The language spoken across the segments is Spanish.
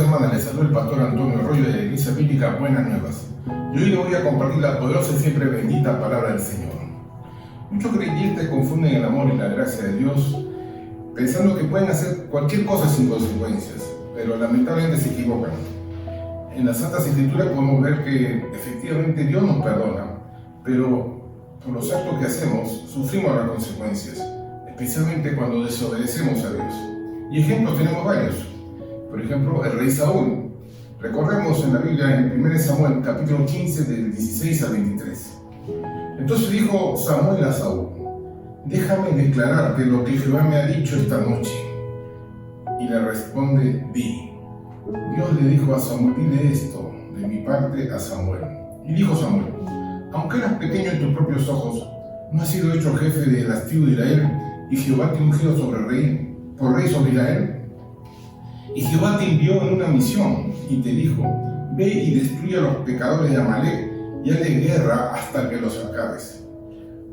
hermanas, les saluda el pastor Antonio Arroyo de la Iglesia Bíblica Buenas Nuevas. Y hoy les voy a compartir la poderosa y siempre bendita palabra del Señor. Muchos creyentes confunden el amor y la gracia de Dios pensando que pueden hacer cualquier cosa sin consecuencias, pero lamentablemente se equivocan. En las Santas Escrituras podemos ver que efectivamente Dios nos perdona, pero por los actos que hacemos sufrimos las consecuencias, especialmente cuando desobedecemos a Dios. Y ejemplos tenemos varios. Por ejemplo, el rey Saúl. Recordemos en la Biblia, en 1 Samuel, capítulo 15, del 16 al 23. Entonces dijo Samuel a Saúl: déjame declararte lo que Jehová me ha dicho esta noche. Y le responde: di. Dios le dijo a Samuel: dile esto de mi parte a Samuel. Y dijo Samuel: aunque eras pequeño en tus propios ojos, ¿no has sido hecho jefe de las tribus de Israel? Y Jehová te ha ungido por rey sobre Israel. Y Jehová te envió en una misión y te dijo: ve y destruye a los pecadores de Amalek y hazle guerra hasta que los acabes.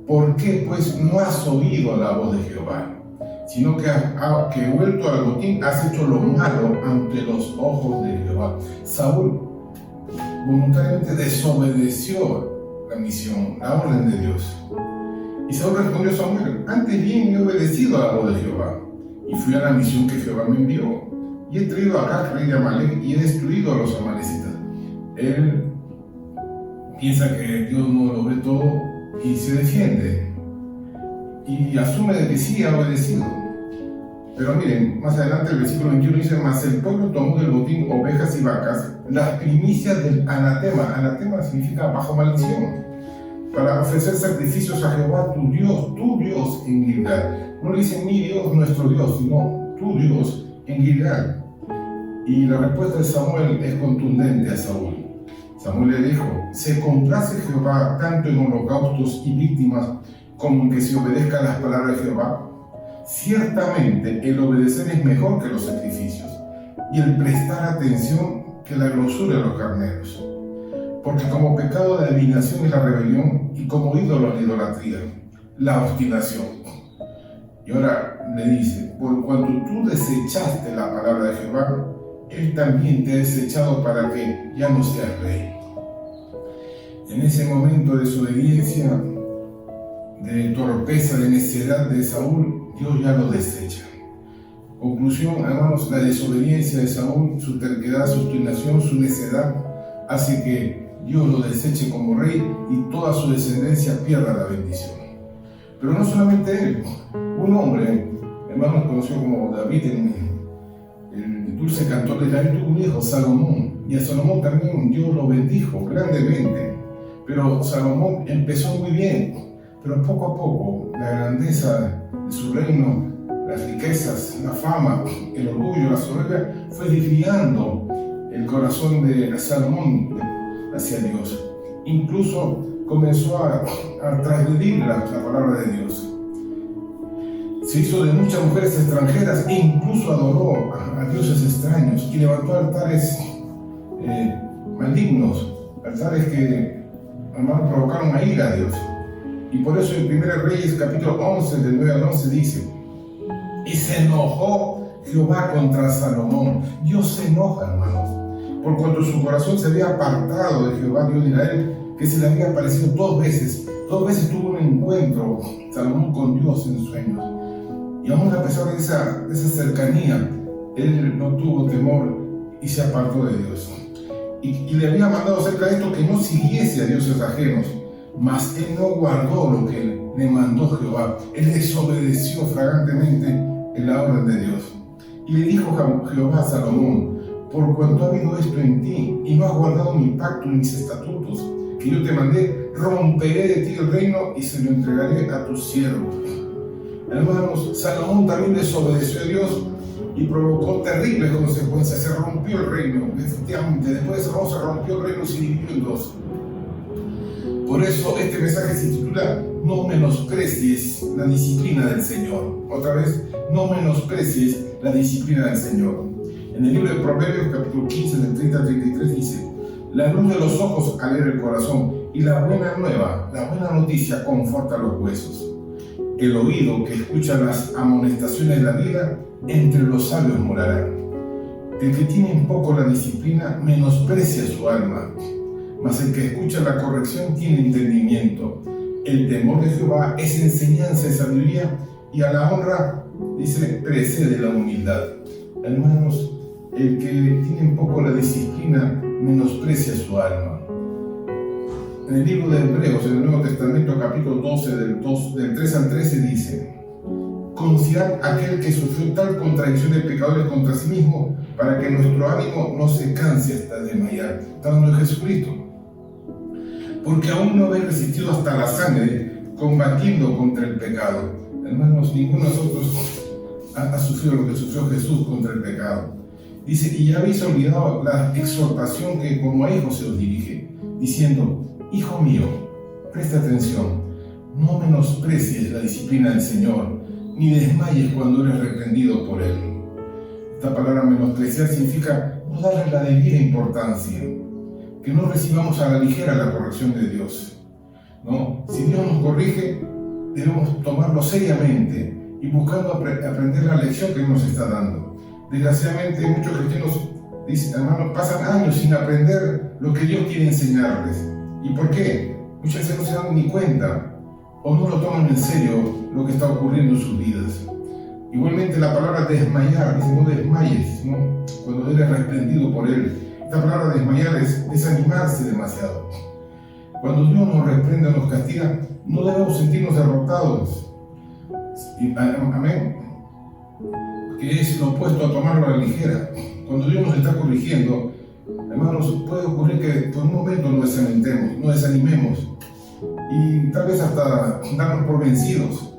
¿Por qué pues no has oído la voz de Jehová? Sino que vuelto al botín has hecho lo malo ante los ojos de Jehová. Saúl voluntariamente desobedeció la misión, la orden de Dios. Y Saúl respondió a Samuel: antes bien he obedecido a la voz de Jehová, y fui a la misión que Jehová me envió, y he traído a Agag, rey de Amalek, y he destruido a los amalecitas. Él piensa que Dios no lo ve todo y se defiende, y asume de que sí ha obedecido. Pero miren, más adelante el versículo 21 dice: mas el pueblo tomó del botín ovejas y vacas, las primicias del anatema. Anatema significa bajo maldición, para ofrecer sacrificios a Jehová tu Dios en Gilgal. No le dice mi Dios, nuestro Dios, sino tu Dios en Gilgal. Y la respuesta de Samuel es contundente a Saúl. Samuel le dijo: se complace Jehová tanto en holocaustos y víctimas como en que se obedezca a las palabras de Jehová. Ciertamente el obedecer es mejor que los sacrificios, y el prestar atención que la grosura de los carneros. Porque como pecado de adivinación es la rebelión, y como ídolo la idolatría, la obstinación. Y ahora le dice: por cuanto tú desechaste la palabra de Jehová, Él también te ha desechado para que ya no seas rey. En ese momento de desobediencia, de torpeza, de necedad de Saúl, Dios ya lo desecha. Conclusión, hermanos: la desobediencia de Saúl, su terquedad, su obstinación, su necedad, hace que Dios lo deseche como rey y toda su descendencia pierda la bendición. Pero no solamente él, un hombre, hermanos, conocido como David, el dulce cantor de Israel, tuvo un hijo, Salomón, y a Salomón también Dios lo bendijo grandemente. Pero Salomón empezó muy bien, pero poco a poco la grandeza de su reino, las riquezas, la fama, el orgullo, la soberbia, fue desviando el corazón de Salomón hacia Dios. Incluso comenzó a transgredir la palabra de Dios. Se hizo de muchas mujeres extranjeras e incluso adoró a dioses extraños y levantó altares malignos, altares que hermanos provocaron a ira a Dios. Y por eso en 1 Reyes capítulo 11 del 9 al 11 dice: y se enojó Jehová contra Salomón. Dios se enoja, hermanos, por cuanto su corazón se había apartado de Jehová Dios de Israel, que se le había aparecido dos veces tuvo un encuentro Salomón con Dios en sueños. Y aún a pesar de esa cercanía, él no tuvo temor y se apartó de Dios. Y le había mandado acerca de esto que no siguiese a dioses ajenos, mas él no guardó lo que le mandó Jehová. Él desobedeció flagrantemente en la orden de Dios. Y le dijo Jehová a Salomón: por cuanto ha habido esto en ti, y no has guardado mi pacto ni mis estatutos, que yo te mandé, romperé de ti el reino y se lo entregaré a tus siervos. Hermanos, Salomón también desobedeció a Dios y provocó terribles consecuencias. Se rompió el reino, efectivamente. Después de Salomón se rompió el reino y se dividió en dos. Por eso este mensaje se titula: no menosprecies la disciplina del Señor. Otra vez, no menosprecies la disciplina del Señor. En el libro de Proverbios, capítulo 15, del 30 al 33, dice: la luz de los ojos alegra el corazón, y la buena nueva, la buena noticia, conforta los huesos. El oído que escucha las amonestaciones de la vida, entre los sabios morará. El que tiene en poco la disciplina menosprecia su alma, mas el que escucha la corrección tiene entendimiento. El temor de Jehová es enseñanza y sabiduría, y a la honra, dice, precede la humildad. Hermanos, el que tiene en poco la disciplina menosprecia su alma. En el libro de Hebreos, en el Nuevo Testamento, capítulo 12, del 3 al 13, dice: considerad aquel que sufrió tal contradicción de pecadores contra sí mismo, para que nuestro ánimo no se canse hasta desmayar. Está hablando de Jesucristo. Porque aún no habéis resistido hasta la sangre, combatiendo contra el pecado. Hermanos, ninguno de nosotros ha sufrido lo que sufrió Jesús contra el pecado. Dice: y ya habéis olvidado la exhortación que como a hijos se os dirige, diciendo: hijo mío, presta atención, no menosprecies la disciplina del Señor, ni desmayes cuando eres reprendido por Él. Esta palabra menospreciar significa no darle la debida importancia, que no recibamos a la ligera la corrección de Dios. ¿No? Si Dios nos corrige, debemos tomarlo seriamente y buscando aprender la lección que Él nos está dando. Desgraciadamente, muchos cristianos dicen, hermanos, pasan años sin aprender lo que Dios quiere enseñarles. ¿Y por qué? Muchas veces no se dan ni cuenta o no lo toman en serio lo que está ocurriendo en sus vidas. Igualmente la palabra desmayar, dice: no desmayes, ¿no? Cuando eres reprendido por Él. Esta palabra desmayar es desanimarse demasiado. Cuando Dios nos reprende o nos castiga, no debemos sentirnos derrotados. Amén. Que es lo opuesto a tomarlo a la ligera. Cuando Dios nos está corrigiendo, hermanos, puede ocurrir que por un momento nos desanimemos y tal vez hasta darnos por vencidos.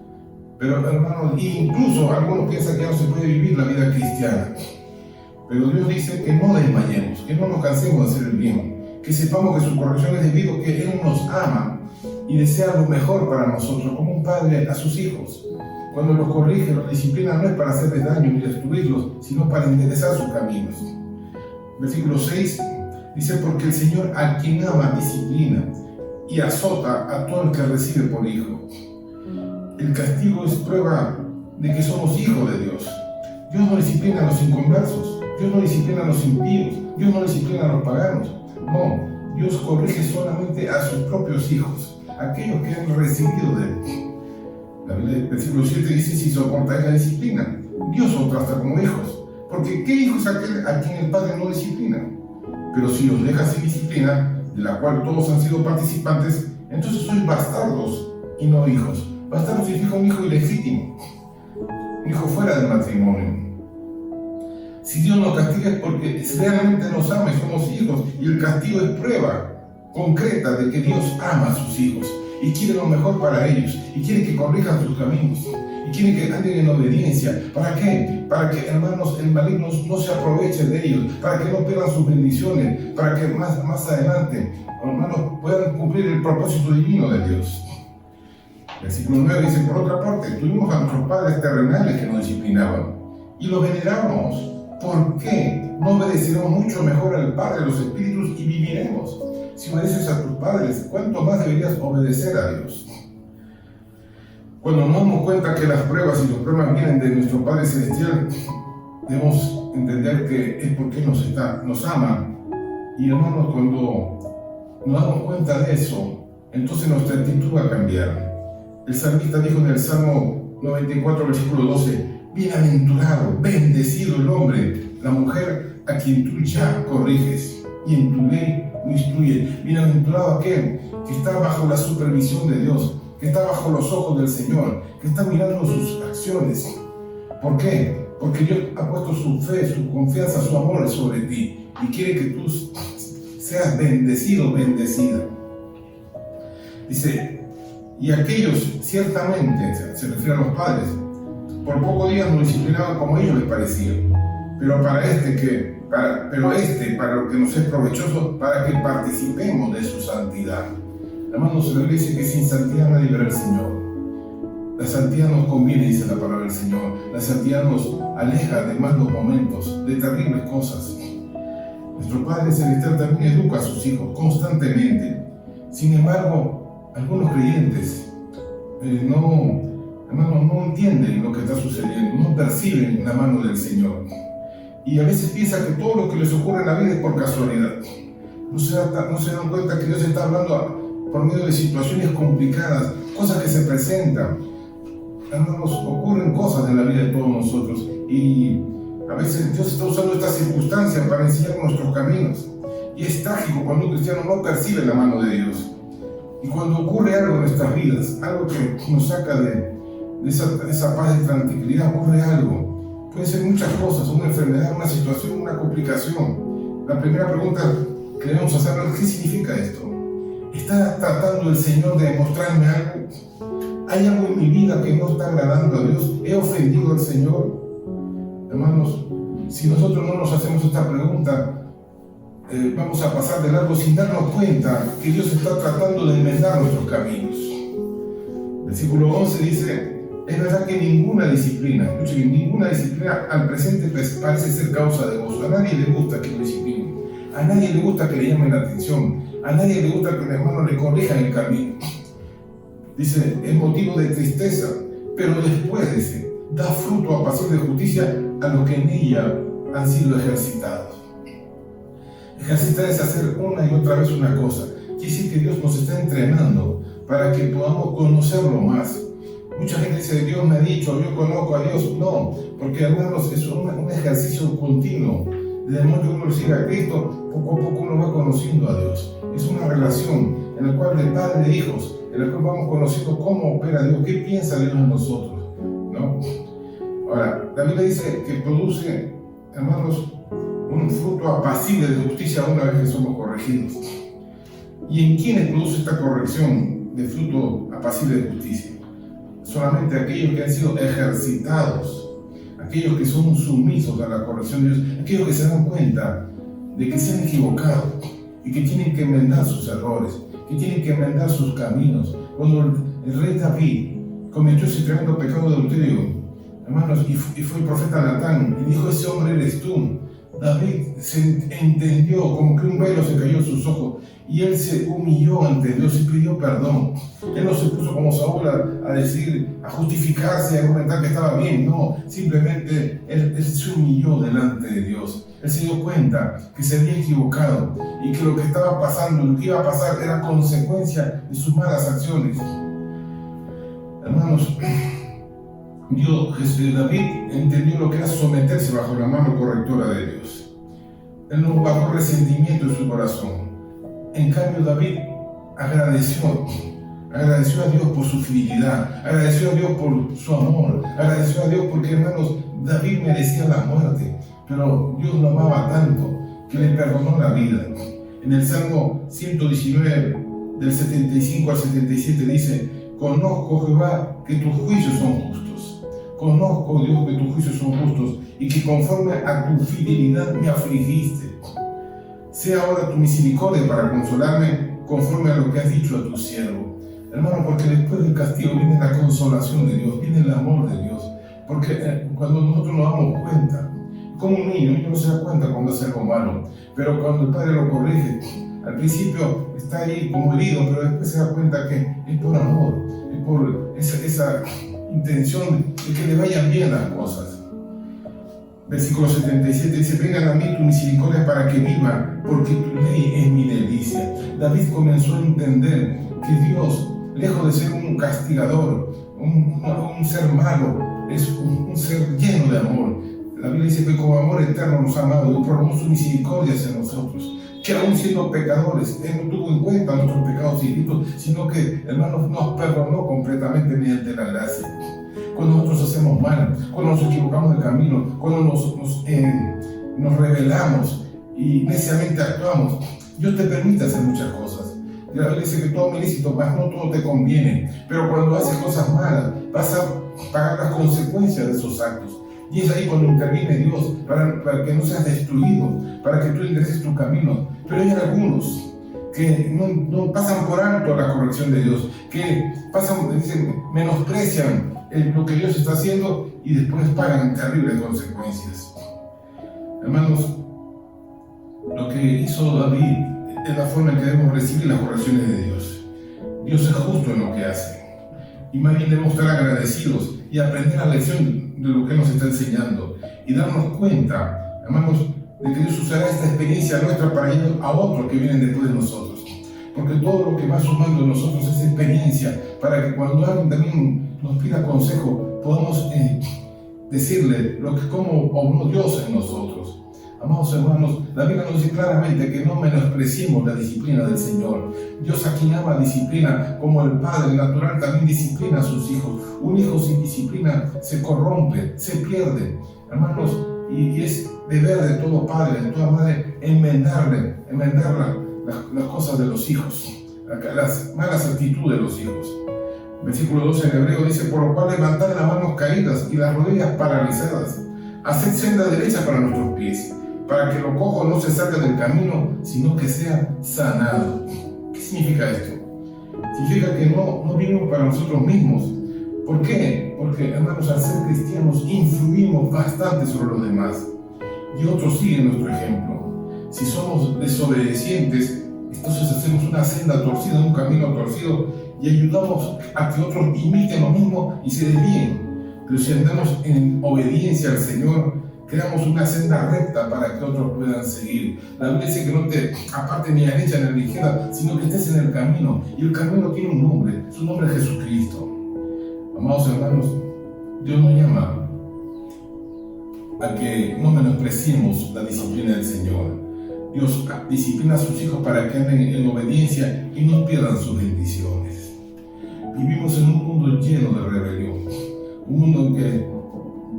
Pero hermanos, incluso algunos piensan que ya no se puede vivir la vida cristiana. Pero Dios dice que no desmayemos, que no nos cansemos de hacer el bien, que sepamos que su corrección es debido a que Él nos ama y desea lo mejor para nosotros, como un padre a sus hijos. Cuando los corrige, los disciplina, no es para hacerles daño ni destruirlos, sino para enderezar sus caminos. Versículo 6 dice: porque el Señor a quien ama disciplina y azota a todo el que recibe por hijo. El castigo es prueba de que somos hijos de Dios. Dios no disciplina a los inconversos, Dios no disciplina a los impíos, Dios no disciplina a los paganos. No, Dios corrige solamente a sus propios hijos, aquellos que han recibido de Él. El versículo 7 dice: si soportáis la disciplina, Dios os trata como hijos. Porque ¿qué hijo es aquel a quien el Padre no disciplina? Pero si os deja sin disciplina, de la cual todos han sido participantes, entonces sois bastardos y no hijos. Bastardo significa un hijo ilegítimo, un hijo fuera del matrimonio. Si Dios nos castiga es porque realmente nos ama y somos hijos, y el castigo es prueba concreta de que Dios ama a sus hijos y quiere lo mejor para ellos, y quiere que corrijan sus caminos, y quiere que anden en obediencia. ¿Para qué? Para que, hermanos, el maligno no se aproveche de ellos, para que no pierdan sus bendiciones, para que más adelante, hermanos, puedan cumplir el propósito divino de Dios. Versículo 9 dice: por otra parte, tuvimos a nuestros padres terrenales que nos disciplinaban y los venerábamos. ¿Por qué no obedeceremos mucho mejor al Padre de los Espíritus y viviremos? Si obedeces a tus padres, ¿cuánto más deberías obedecer a Dios? Cuando nos damos cuenta que las pruebas y los problemas vienen de nuestro Padre Celestial, debemos entender que es porque nos ama. Y hermanos, cuando nos damos cuenta de eso, entonces nuestra actitud va a cambiar. El salmista dijo en el Salmo 94, versículo 12: bienaventurado, bendecido el hombre, la mujer a quien tú ya corriges y en tu ley lo instruye. Bienaventurado aquel que está bajo la supervisión de Dios, que está bajo los ojos del Señor, que está mirando sus acciones. ¿Por qué? Porque Dios ha puesto su fe, su confianza, su amor sobre ti y quiere que tú seas bendecido, bendecida. Dice: y aquellos ciertamente, se refiere a los padres, por pocos días nos disciplinaban como a ellos les parecía, pero para lo que nos es provechoso, para que participemos de su santidad. Hermanos, la Biblia dice que sin santidad nadie verá al Señor. La santidad nos conviene, dice la palabra del Señor. La santidad nos aleja de malos momentos, de terribles cosas. Nuestro Padre Celestial también educa a sus hijos constantemente. Sin embargo, algunos creyentes no entienden lo que está sucediendo, no perciben la mano del Señor. y a veces piensan que todo lo que les ocurre en la vida es por casualidad. No se dan cuenta que Dios está hablando por medio de situaciones complicadas, cosas que se presentan. Hermanos, ocurren cosas en la vida de todos nosotros y a veces Dios está usando estas circunstancias para enseñar nuestros caminos. Y es trágico cuando un cristiano no percibe la mano de Dios. Y cuando ocurre algo en nuestras vidas, algo que nos saca de esa paz y tranquilidad, ocurre algo. Pueden ser muchas cosas, una enfermedad, una situación, una complicación. La primera pregunta que debemos hacer es: ¿qué significa esto? ¿Está tratando el Señor de demostrarme algo? ¿Hay algo en mi vida que no está agradando a Dios? ¿He ofendido al Señor? Hermanos, si nosotros no nos hacemos esta pregunta, vamos a pasar de largo sin darnos cuenta que Dios está tratando de enmendar nuestros caminos. Versículo 11 dice: es verdad que ninguna disciplina al presente parece ser causa de gozo. A nadie le gusta que lo disciplinen, a nadie le gusta que le llamen la atención, a nadie le gusta que el hermano le corrija el camino. Dice, es motivo de tristeza, pero después dice, da fruto apacible de justicia a los que en ella han sido ejercitados. Ejercitar es hacer una y otra vez una cosa. Quiere decir que Dios nos está entrenando para que podamos conocerlo más. Mucha gente dice: Dios me ha dicho, yo conozco a Dios. No, porque hermanos, es un ejercicio continuo. Desde el momento que uno sigue a Cristo, poco a poco uno va conociendo a Dios. Es una relación en la cual de padre e hijos, en la cual vamos conociendo cómo opera Dios, qué piensa Dios en nosotros, ¿no? Ahora, la Biblia dice que produce, hermanos, un fruto apacible de justicia una vez que somos corregidos. ¿Y en quiénes produce esta corrección de fruto apacible de justicia? Solamente aquellos que han sido ejercitados, aquellos que son sumisos a la corrección de Dios, aquellos que se dan cuenta de que se han equivocado y que tienen que enmendar sus errores, que tienen que enmendar sus caminos. Cuando el rey David cometió ese tremendo pecado de adulterio, hermanos, y fue el profeta Natán y dijo: ese hombre eres tú. David se entendió, como que un velo se cayó en sus ojos, y él se humilló ante Dios y pidió perdón. Él no se puso como Saúl a decir, a justificarse, a argumentar que estaba bien. No, simplemente él se humilló delante de Dios. Él se dio cuenta que se había equivocado y que lo que estaba pasando, lo que iba a pasar, era consecuencia de sus malas acciones. Hermanos, David entendió lo que era someterse bajo la mano correctora de Dios. Él no guardó resentimiento en su corazón. En cambio, David agradeció a Dios por su fidelidad, agradeció a Dios por su amor, agradeció a Dios porque, hermanos, David merecía la muerte, pero Dios lo amaba tanto que le perdonó la vida. En el Salmo 119, del 75 al 77 dice: conozco, Jehová, que tus juicios son justos. Conozco, Dios, que tus juicios son justos y que conforme a tu fidelidad me afligiste. Sea ahora tu misericordia para consolarme conforme a lo que has dicho a tu siervo. Hermano, porque después del castigo viene la consolación de Dios, viene el amor de Dios. Porque cuando nosotros nos damos cuenta, como un niño no se da cuenta cuando hace algo malo, pero cuando el padre lo corrige, al principio está ahí como herido, pero después se da cuenta que es por amor, es por esa intención de que le vayan bien las cosas. Versículo 77 dice: vengan a mí tu misericordia para que viva, porque tu ley es mi delicia. David comenzó a entender que Dios, lejos de ser un castigador, un ser malo, es un ser lleno de amor. La Biblia dice que como amor eterno nos ha amado y prolongó su misericordia hacia nosotros, que aún siendo pecadores, Él no tuvo en cuenta nuestros pecados y delitos, sino que, hermanos, nos perdonó completamente mediante la gracia. Cuando nosotros hacemos mal, cuando nos equivocamos de camino, cuando nos rebelamos y neciamente actuamos, Dios te permite hacer muchas cosas. La Biblia dice que todo me lícito, mas no todo te conviene. Pero cuando haces cosas malas, vas a pagar las consecuencias de esos actos. Y es ahí cuando interviene Dios, para que no seas destruido, para que tú ingreses tu camino. Pero hay algunos que no pasan por alto la corrección de Dios, que menosprecian lo que Dios está haciendo y después pagan terribles consecuencias. Hermanos, lo que hizo David es la forma en que debemos recibir las correcciones de Dios. Dios es justo en lo que hace. Y más bien debemos estar agradecidos y aprender la lección de lo que nos está enseñando y darnos cuenta, Hermanos, de que Dios usará esta experiencia nuestra para ir a otros que vienen después de nosotros. Porque todo lo que va sumando en nosotros es experiencia, para que cuando alguien también nos pida consejo, podamos decirle cómo obró Dios en nosotros. Amados hermanos, la Biblia nos dice claramente que no menospreciemos la disciplina del Señor. Dios a quien ama disciplina, como el Padre natural también disciplina a sus hijos. Un hijo sin disciplina se corrompe, se pierde. Hermanos, y es deber de todo padre, de toda madre, enmendar las cosas de los hijos, las malas actitudes de los hijos. Versículo 12 en hebreo dice: por lo cual levantad las manos caídas y las rodillas paralizadas, haced senda derecha para nuestros pies, para que lo cojo no se salga del camino, sino que sea sanado. ¿Qué significa esto? Significa que no vivimos para nosotros mismos. ¿Por qué? Porque, hermanos, al ser cristianos influimos bastante sobre los demás y otros siguen nuestro ejemplo. Si somos desobedientes, entonces hacemos una senda torcida, un camino torcido, y ayudamos a que otros imiten lo mismo y se desvíen. Pero si andamos en obediencia al Señor, creamos una senda recta para que otros puedan seguir. La Biblia dice que no te apartes ni a la derecha ni a la izquierda, sino que estés en el camino. Y el camino tiene un nombre, su nombre es Jesucristo. Amados hermanos, Dios nos llama a que no menospreciemos la disciplina del Señor. Dios disciplina a sus hijos para que anden en obediencia y no pierdan sus bendiciones. Vivimos en un mundo lleno de rebelión, un mundo en que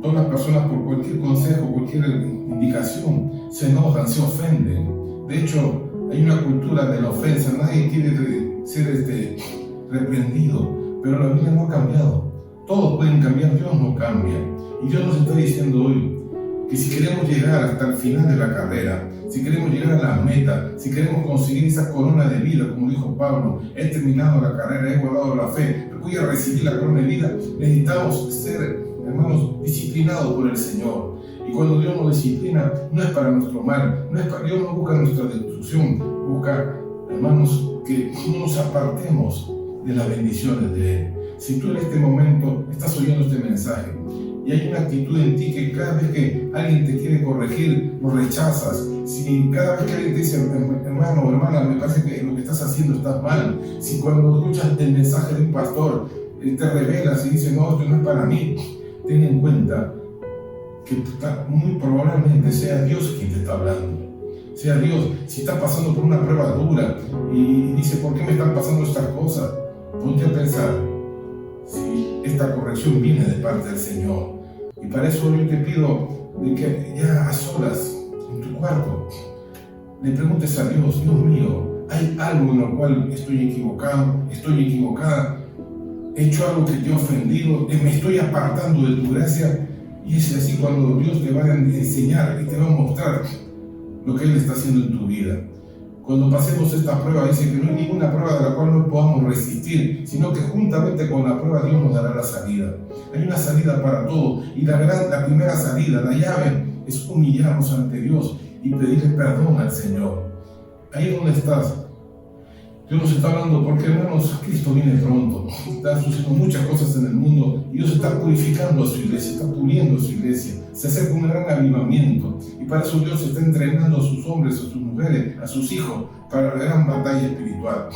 todas las personas por cualquier consejo, cualquier indicación, se enojan, se ofenden. De hecho, hay una cultura de la ofensa, nadie quiere ser reprendido, pero la Biblia no ha cambiado. Todos pueden cambiar, Dios no cambia. Y Dios nos está diciendo hoy que si queremos llegar hasta el final de la carrera, si queremos llegar a la meta, si queremos conseguir esa corona de vida, como dijo Pablo, he terminado la carrera, he guardado la fe, pero voy a recibir la corona de vida, necesitamos ser, hermanos, disciplinados por el Señor. Y cuando Dios nos disciplina, no es para nuestro mal, Dios no busca nuestra destrucción, busca, hermanos, que no nos apartemos de las bendiciones de Él. Si tú en este momento estás oyendo este mensaje y hay una actitud en ti que cada vez que alguien te quiere corregir, lo rechazas, si cada vez que alguien te dice, hermano o hermana, me parece que lo que estás haciendo está mal, si cuando escuchas el mensaje de un pastor te rebelas y dices, no, esto no es para mí, ten en cuenta que muy probablemente sea Dios quien te está hablando. Sea Dios, si estás pasando por una prueba dura y dice, ¿por qué me están pasando estas cosas? Ponte a pensar si esta corrección viene de parte del Señor. Y para eso yo te pido de que ya a solas, en tu cuarto, le preguntes a Dios, Dios mío, ¿hay algo en lo cual estoy equivocado, estoy equivocada? ¿He hecho algo que te he ofendido? ¿Me estoy apartando de tu gracia? Y es así cuando Dios te va a enseñar y te va a mostrar lo que Él está haciendo en tu vida. Cuando pasemos esta prueba, dice que no hay ninguna prueba de la cual no podamos resistir, sino que juntamente con la prueba Dios nos dará la salida. Hay una salida para todo, y la primera salida, la llave, es humillarnos ante Dios y pedirle perdón al Señor. Ahí donde estás, Dios nos está hablando porque, hermanos, Cristo viene pronto. Están sucediendo muchas cosas en el mundo y Dios está purificando a su iglesia, está puliendo a su iglesia. Se acerca un gran avivamiento y para eso Dios está entrenando a sus hombres, a sus mujeres, a sus hijos para la gran batalla espiritual.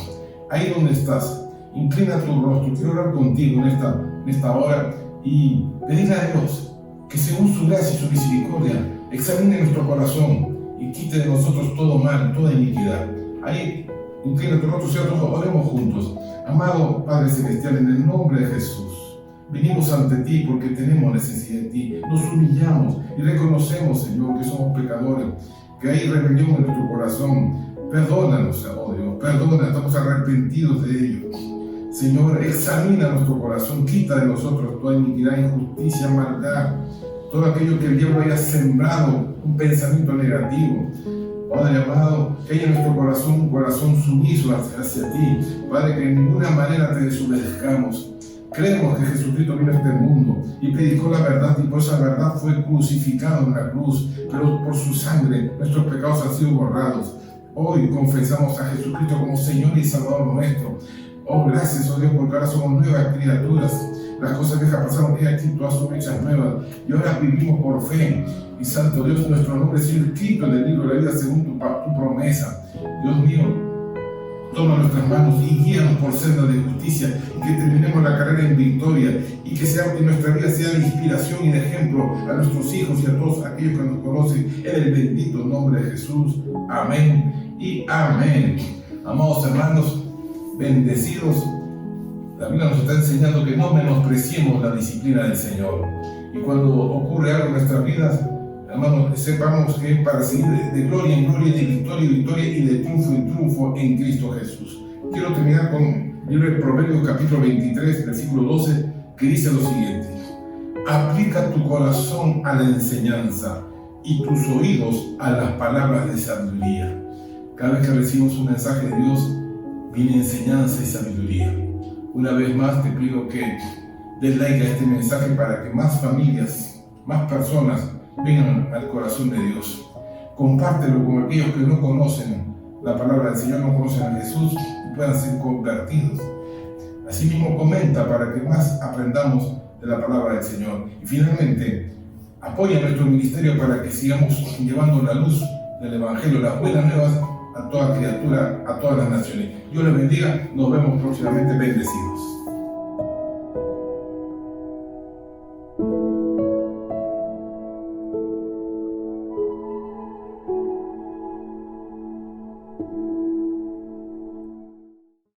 Ahí donde estás, inclina tu rostro. Quiero orar contigo en esta hora y pedirle a Dios que según su gracia y su misericordia examine nuestro corazón y quite de nosotros todo mal, toda iniquidad. Ahí inclina tu rostro, ciertos, oremos juntos. Amado Padre Celestial, en el nombre de Jesús, venimos ante ti porque tenemos necesidad de ti. Nos humillamos y reconocemos, Señor, que somos pecadores, que hay rebelión en nuestro corazón. Perdónanos, oh Dios, perdona, estamos arrepentidos de ello. Señor, examina nuestro corazón, quita de nosotros toda iniquidad, injusticia, maldad, todo aquello que el diablo haya sembrado, un pensamiento negativo. Padre amado, que haya en nuestro corazón un corazón sumiso hacia ti. Padre, que de ninguna manera te desobedezcamos. Creemos que Jesucristo vino a este mundo y predicó la verdad, y por esa verdad fue crucificado en la cruz, pero por su sangre nuestros pecados han sido borrados. Hoy confesamos a Jesucristo como Señor y Salvador nuestro. Oh, gracias, oh Dios, porque ahora somos nuevas criaturas. las cosas viejas pasaron, y aquí todas son hechas nuevas, y ahora vivimos por fe. Y Santo Dios, nuestro nombre es escrito en el libro de la vida según tu promesa. Dios mío, toma nuestras manos y guíanos por senda de justicia, y que terminemos la carrera en victoria, y que nuestra vida sea de inspiración y de ejemplo a nuestros hijos y a todos aquellos que nos conocen, en el bendito nombre de Jesús. Amén y amén. Amados hermanos, bendecidos, la Biblia nos está enseñando que no menospreciemos la disciplina del Señor. Y cuando ocurre algo en nuestras vidas, hermanos, sepamos que es para seguir de gloria en gloria, de victoria en victoria y de triunfo en triunfo en Cristo Jesús. Quiero terminar con el libro de Proverbios capítulo 23, versículo 12, que dice lo siguiente: aplica tu corazón a la enseñanza y tus oídos a las palabras de sabiduría. Cada vez que recibimos un mensaje de Dios, viene enseñanza y sabiduría. Una vez más te pido que des like a este mensaje para que más familias, más personas vengan al corazón de Dios. Compártelo con aquellos que no conocen la palabra del Señor, no conocen a Jesús y puedan ser convertidos. Asimismo, comenta para que más aprendamos de la palabra del Señor. Y finalmente, apoya nuestro ministerio para que sigamos llevando la luz del Evangelio, las buenas nuevas a toda criatura, a todas las naciones. Dios les bendiga, nos vemos próximamente, bendecidos.